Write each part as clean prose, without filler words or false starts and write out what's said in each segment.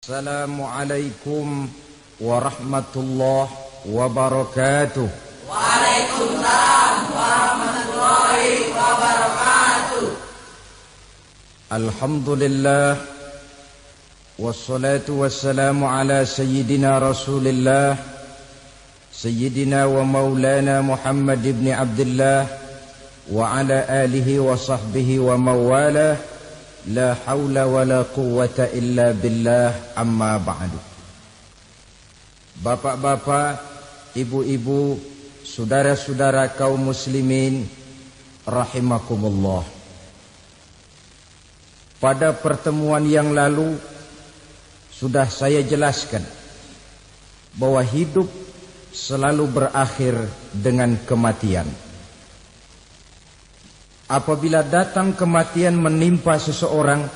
Assalamualaikum warahmatullahi wabarakatuh. Waalaikumsalam warahmatullahi wabarakatuh. Alhamdulillah wassalatu wassalamu ala sayyidina Rasulillah sayyidina wa maulana Muhammad ibn Abdullah wa ala alihi wa sahbihi wa mawalah. La haula wa la quwwata illa billah, amma ba'du. Bapak-bapak, ibu-ibu, saudara-saudara kaum muslimin rahimakumullah. Pada pertemuan yang lalu sudah saya jelaskan bahwa hidup selalu berakhir dengan kematian. Apabila datang kematian menimpa seseorang,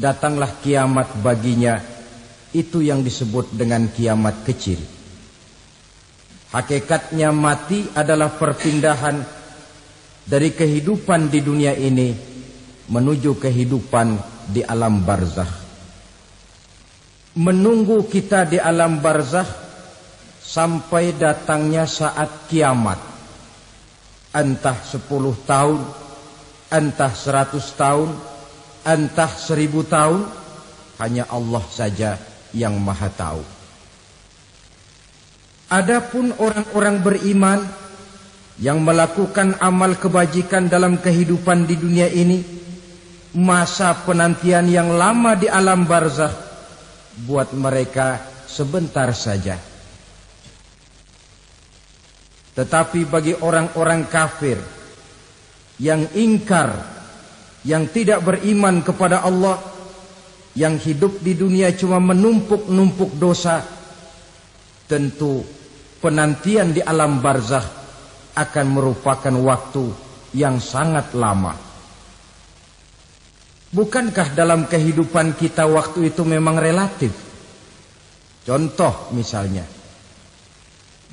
datanglah kiamat baginya. Itu yang disebut dengan kiamat kecil. Hakikatnya mati adalah perpindahan dari kehidupan di dunia ini menuju kehidupan di alam barzakh. Menunggu kita di alam barzakh sampai datangnya saat kiamat. Entah 10 tahun, entah 100 tahun, entah 1000 tahun, hanya Allah saja yang maha tahu. Adapun orang-orang beriman yang melakukan amal kebajikan dalam kehidupan di dunia ini, masa penantian yang lama di alam barzakh buat mereka sebentar saja. Tetapi bagi orang-orang kafir yang ingkar, yang tidak beriman kepada Allah, yang hidup di dunia cuma menumpuk-numpuk dosa, tentu penantian di alam barzakh akan merupakan waktu yang sangat lama. Bukankah dalam kehidupan kita waktu itu memang relatif? Contoh misalnya,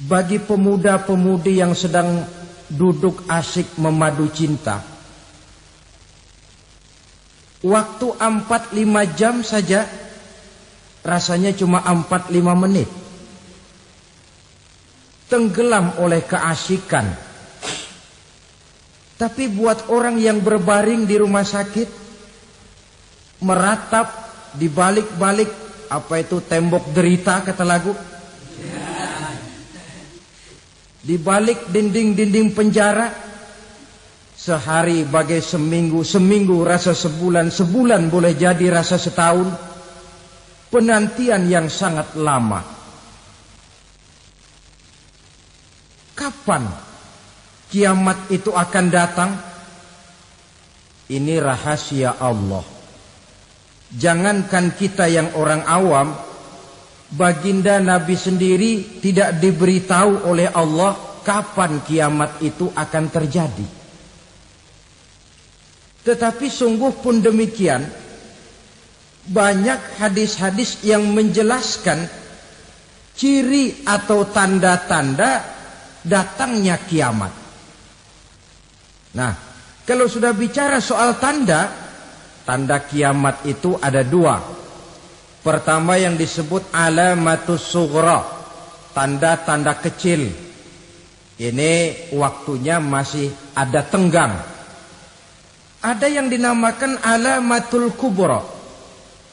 bagi pemuda-pemudi yang sedang duduk asyik memadu cinta, waktu 4-5 jam saja rasanya cuma 4-5 menit. Tenggelam oleh keasikan. Tapi buat orang yang berbaring di rumah sakit, meratap di balik-balik apa itu tembok derita kata lagu, di balik dinding-dinding penjara, sehari bagai seminggu, seminggu rasa sebulan, sebulan boleh jadi rasa setahun. Penantian yang sangat lama. Kapan kiamat itu akan datang? Ini rahasia Allah. Jangankan kita yang orang awam, baginda Nabi sendiri tidak diberitahu oleh Allah kapan kiamat itu akan terjadi. Tetapi sungguh pun demikian, banyak hadis-hadis yang menjelaskan ciri atau tanda-tanda datangnya kiamat. Nah, kalau sudah bicara soal tanda kiamat itu ada 2. Pertama yang disebut alamatus sughra, tanda-tanda kecil. Ini waktunya masih ada tenggang. Ada yang dinamakan alamatul kubra,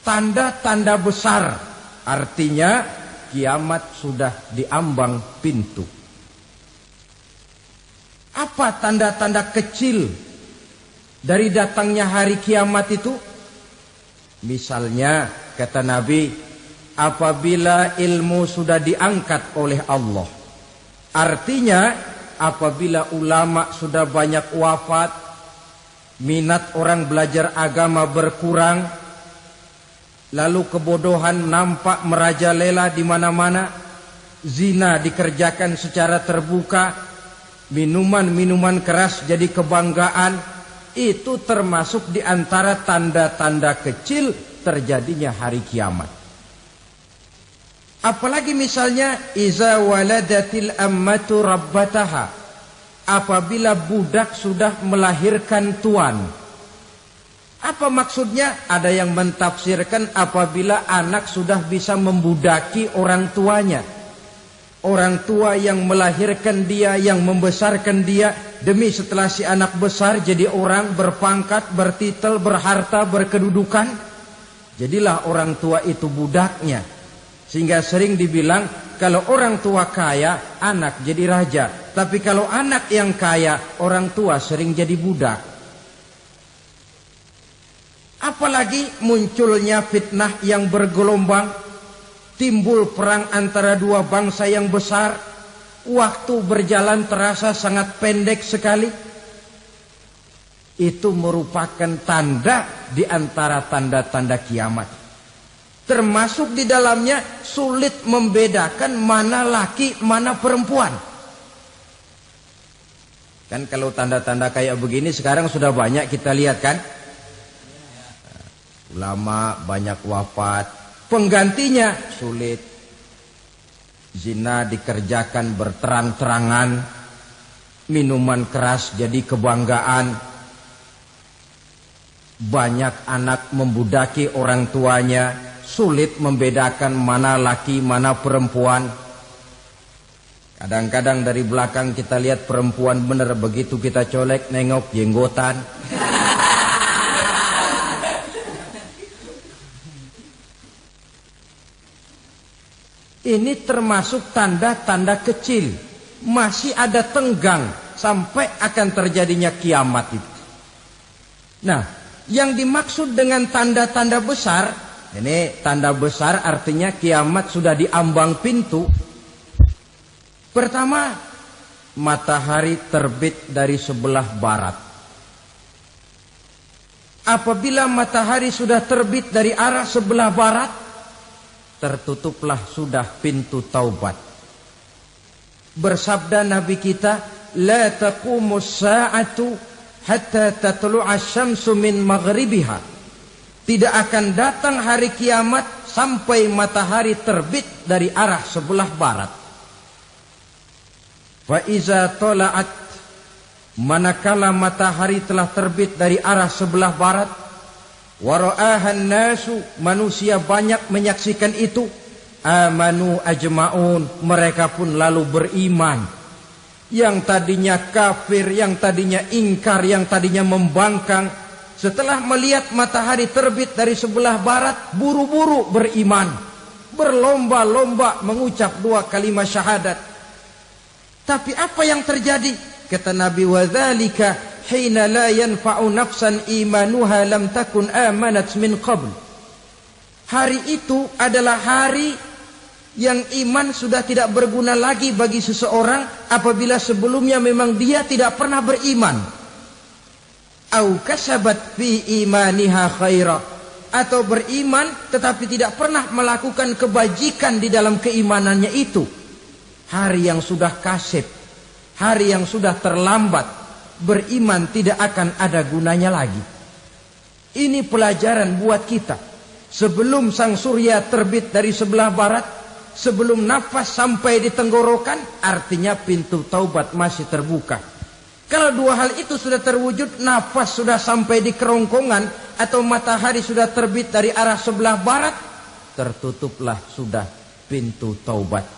tanda-tanda besar. Artinya kiamat sudah diambang pintu. Apa tanda-tanda kecil dari datangnya hari kiamat itu? Misalnya kata Nabi, apabila ilmu sudah diangkat oleh Allah. Artinya apabila ulama sudah banyak wafat, minat orang belajar agama berkurang, lalu kebodohan nampak merajalela di mana-mana, zina dikerjakan secara terbuka, minuman-minuman keras jadi kebanggaan, itu termasuk di antara tanda-tanda kecil terjadinya hari kiamat. Apalagi misalnya iza waladatil ammatu rabbataha, apabila budak sudah melahirkan tuan. Apa maksudnya? Ada yang mentafsirkan apabila anak sudah bisa membudaki orang tuanya. Orang tua yang melahirkan dia, yang membesarkan dia, demi setelah si anak besar jadi orang berpangkat, bertitel, berharta, berkedudukan, jadilah orang tua itu budaknya. Sehingga sering dibilang kalau orang tua kaya, anak jadi raja. Tapi kalau anak yang kaya, orang tua sering jadi budak. Apalagi munculnya fitnah yang bergelombang, timbul perang antara dua bangsa yang besar, waktu berjalan terasa sangat pendek sekali. Itu merupakan tanda di antara tanda-tanda kiamat. Termasuk di dalamnya sulit membedakan mana laki, mana perempuan. Kan kalau tanda-tanda kayak begini sekarang sudah banyak kita lihat kan. Ulama banyak wafat. Penggantinya sulit. Zina dikerjakan berterang-terangan, minuman keras jadi kebanggaan. Banyak anak membudaki orang tuanya, sulit membedakan mana laki, mana perempuan. Kadang-kadang dari belakang kita lihat perempuan bener, begitu kita colek nengok jenggotan. Ini termasuk tanda-tanda kecil. Masih ada tenggang sampai akan terjadinya kiamat itu. Nah, yang dimaksud dengan tanda-tanda besar, ini tanda besar artinya kiamat sudah diambang pintu. Pertama, matahari terbit dari sebelah barat. Apabila matahari sudah terbit dari arah sebelah barat, tertutuplah sudah pintu taubat. Bersabda Nabi kita, la taqumus sa'atu hatta tatlu'a syamsu min maghribiha. Tidak akan datang hari kiamat sampai matahari terbit dari arah sebelah barat. Fa iza tala'at, manakala matahari telah terbit dari arah sebelah barat, wara'ahan nasu, manusia banyak menyaksikan itu, amanu ajma'un, mereka pun lalu beriman. Yang tadinya kafir, yang tadinya ingkar, yang tadinya membangkang, setelah melihat matahari terbit dari sebelah barat, buru-buru beriman, berlomba-lomba mengucap dua kalimat syahadat. Tapi apa yang terjadi? Kata Nabi, wadzalika hina la yanfa'u nafsan imanuha lam takun amanat min qabl. Hari itu adalah hari yang iman sudah tidak berguna lagi bagi seseorang apabila sebelumnya memang dia tidak pernah beriman. Au kasabat fi imaniha khaira, atau beriman tetapi tidak pernah melakukan kebajikan di dalam keimanannya itu. Hari yang sudah kasib, hari yang sudah terlambat, beriman tidak akan ada gunanya lagi. Ini pelajaran buat kita. Sebelum sang surya terbit dari sebelah barat, sebelum nafas sampai di tenggorokan, artinya pintu taubat masih terbuka. Kalau dua hal itu sudah terwujud, nafas sudah sampai di kerongkongan, atau matahari sudah terbit dari arah sebelah barat, tertutuplah sudah pintu taubat.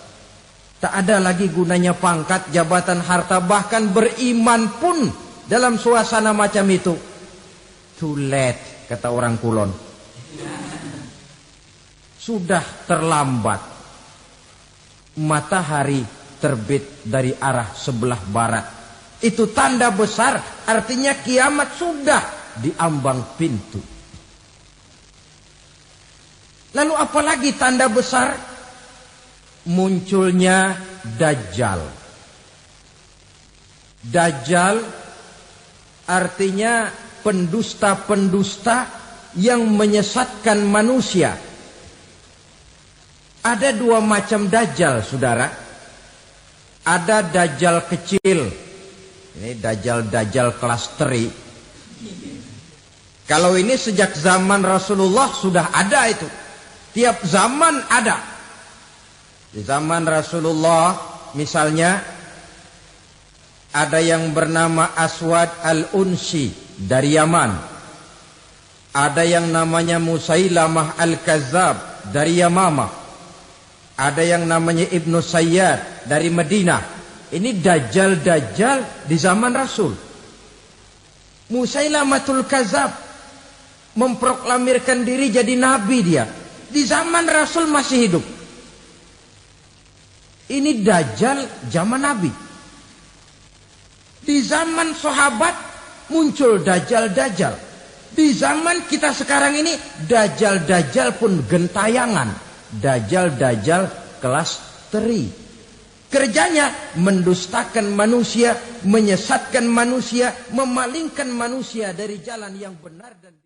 Tak ada lagi gunanya pangkat, jabatan, harta, bahkan beriman pun dalam suasana macam itu. Too late, kata orang Kulon. Sudah terlambat. Matahari terbit dari arah sebelah barat. Itu tanda besar, artinya kiamat sudah diambang pintu. Lalu apalagi tanda besar? Munculnya Dajjal. Dajjal artinya pendusta-pendusta yang menyesatkan manusia. Ada dua macam Dajjal, saudara. Ada Dajjal kecil. Ini Dajjal kelas teri. Kalau ini sejak zaman Rasulullah sudah ada itu. Tiap zaman ada. Di zaman Rasulullah misalnya ada yang bernama Aswad al-Unsi dari Yaman. Ada yang namanya Musailamah Al-Kazzab dari Yamamah. Ada yang namanya Ibnu Sayyad dari Madinah. Ini dajjal-dajjal di zaman Rasul. Musailamatul Kazzab memproklamirkan diri jadi nabi dia. Di zaman Rasul masih hidup. Ini dajjal zaman Nabi. Di zaman sahabat muncul dajjal-dajjal. Di zaman kita sekarang ini dajjal-dajjal pun gentayangan. Dajjal-dajjal kelas teri. Kerjanya mendustakan manusia, menyesatkan manusia, memalingkan manusia dari jalan yang benar dan